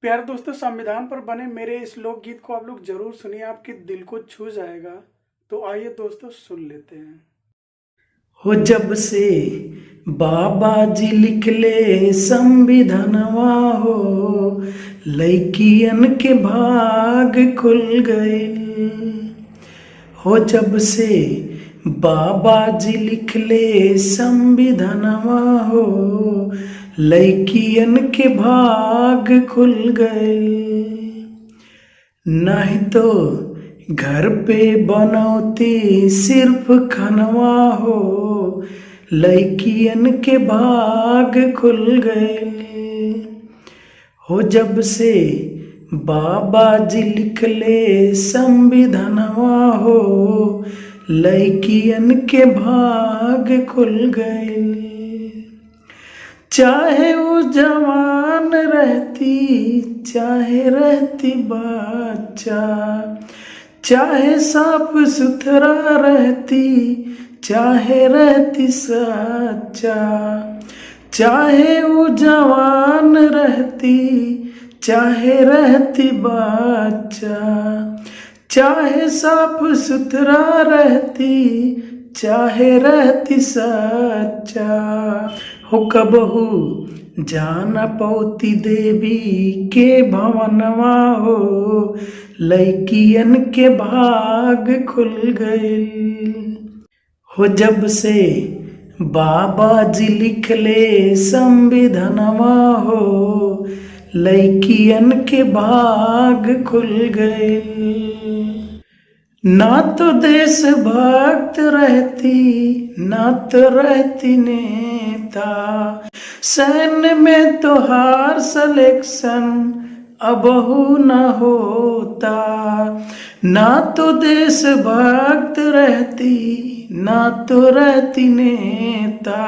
प्यारे दोस्तों, संविधान पर बने मेरे इस लोकगीत को आप लोग जरूर सुनिए, आपके दिल को छू जाएगा। तो आइए दोस्तों, सुन लेते हैं। हो जब से बाबा जी लिखले संविधानवा हो, लइकियन के भाग खुल गए। हो जब से बाबा जी लिखले संविधानवा हो, लइकियन के भाग खुल गए। नहीं तो घर पे बनौती सिर्फ खनवा हो, लइकियन के भाग खुल गए। हो जब से बाबा जी लिखले संविधानवा हो, लइकियन के भाग खुल गए। चाहे वो जवान रहती, चाहे रहती बच्चा, चाहे साफ सुथरा रहती, चाहे रहती सच्चा, चाहे वो जवान रहती, चाहे रहती बच्चा, चाहे साफ सुथरा रहती, चाहे रहती सच्चा। हो कबहू जाना पौती देवी के भवनवा हो, लइकियन के भाग खुल गए। हो जब से बाबा जी लिखले संविधानवा हो, लइकियन के भाग खुल गए। ना तो देशभक्त रहती, ना तो रहती नेता, सैन्य में तो हार सिलेक्शन अबहू न होता। ना तो देशभक्त रहती, ना तो रहती नेता,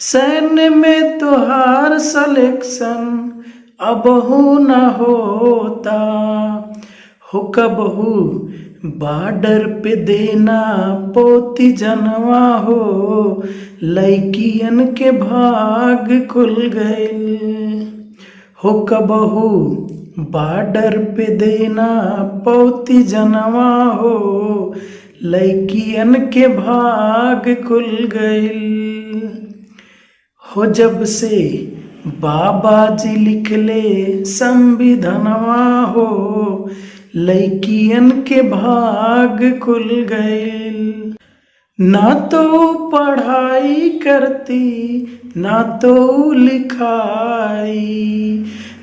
सैन्य में तो हार सिलेक्शन अबहू न होता। हो कबहू बॉर्डर पे देना पोती जनवा हो, लइकियन के भाग खुल गए। हो कबहू बॉर्डर पे देना पोती जनवा हो, लइकियन के भाग खुल गए। हो जब से बाबा जी लिखले संविधानवा हो, लइकियन के भाग खुल गए। ना तो पढ़ाई करती, ना तो लिखाई,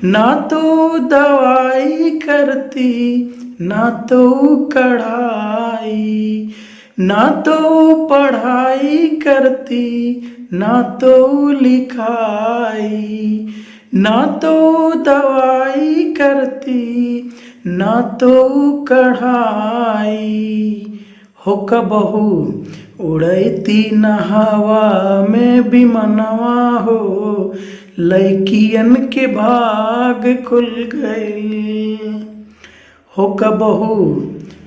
ना तो दवाई करती, ना तो कढ़ाई, ना तो पढ़ाई करती, ना तो लिखाई, ना तो दवाई करती, ना तो कढ़ाई। हो कबहू उड़ती न हवा में विमानवा हो, लइकियन के भाग खुल गए। हो कबहू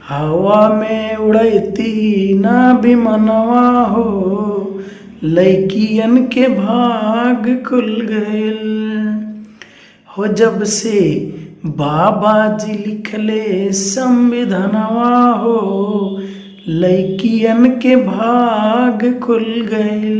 हवा में उड़ती न विमानवा हो, लइकियन के भाग खुल गए। हो जब से बाबा जी लिखले संविधानवा हो, लइकियन के भाग खुल गए।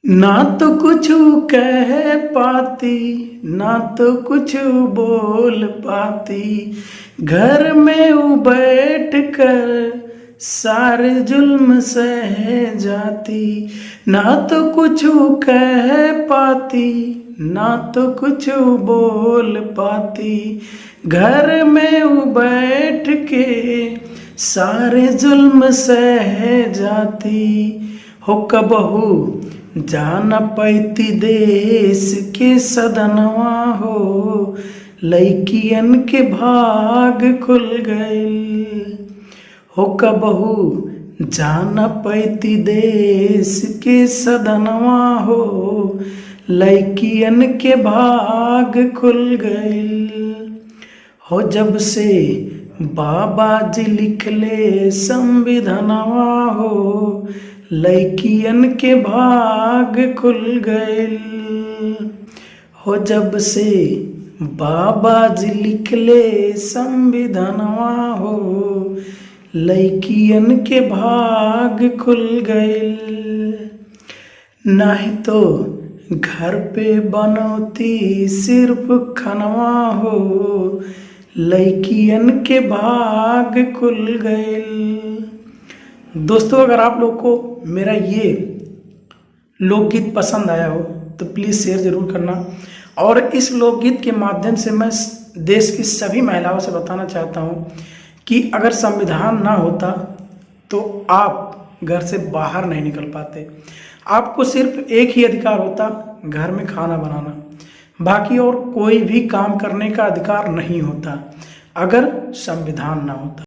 ना तो कुछ कह पाती, ना तो कुछ बोल पाती, घर में वो बैठ कर सारे जुल्म सह जाती। ना तो कुछ कह पाती, ना तो कुछ बोल पाती, घर में वो बैठ के सारे जुल्म सह जाती। हो कबहू जान पैती देश के सदनवा हो, लइकियन के भाग खुल गए। हो कबहू जान पैती देश के सदनवा हो, लइकियन के भाग खुल गए। हो जब से बाबा जी लिखले संविधानवा हो, लइकियन के भाग खुल गए। हो जब से बाबा जी लिखले संविधानवा हो, लइकियन के भाग खुल गइल। नहीं तो घर पे बनौती सिर्फ खनवा हो, लइकियन के भाग खुल गइल। दोस्तों, अगर आप लोग को मेरा ये लोकगीत पसंद आया हो तो प्लीज़ शेयर ज़रूर करना। और इस लोकगीत के माध्यम से मैं देश की सभी महिलाओं से बताना चाहता हूँ कि अगर संविधान ना होता तो आप घर से बाहर नहीं निकल पाते। आपको सिर्फ एक ही अधिकार होता, घर में खाना बनाना, बाकी और कोई भी काम करने का अधिकार नहीं होता अगर संविधान ना होता।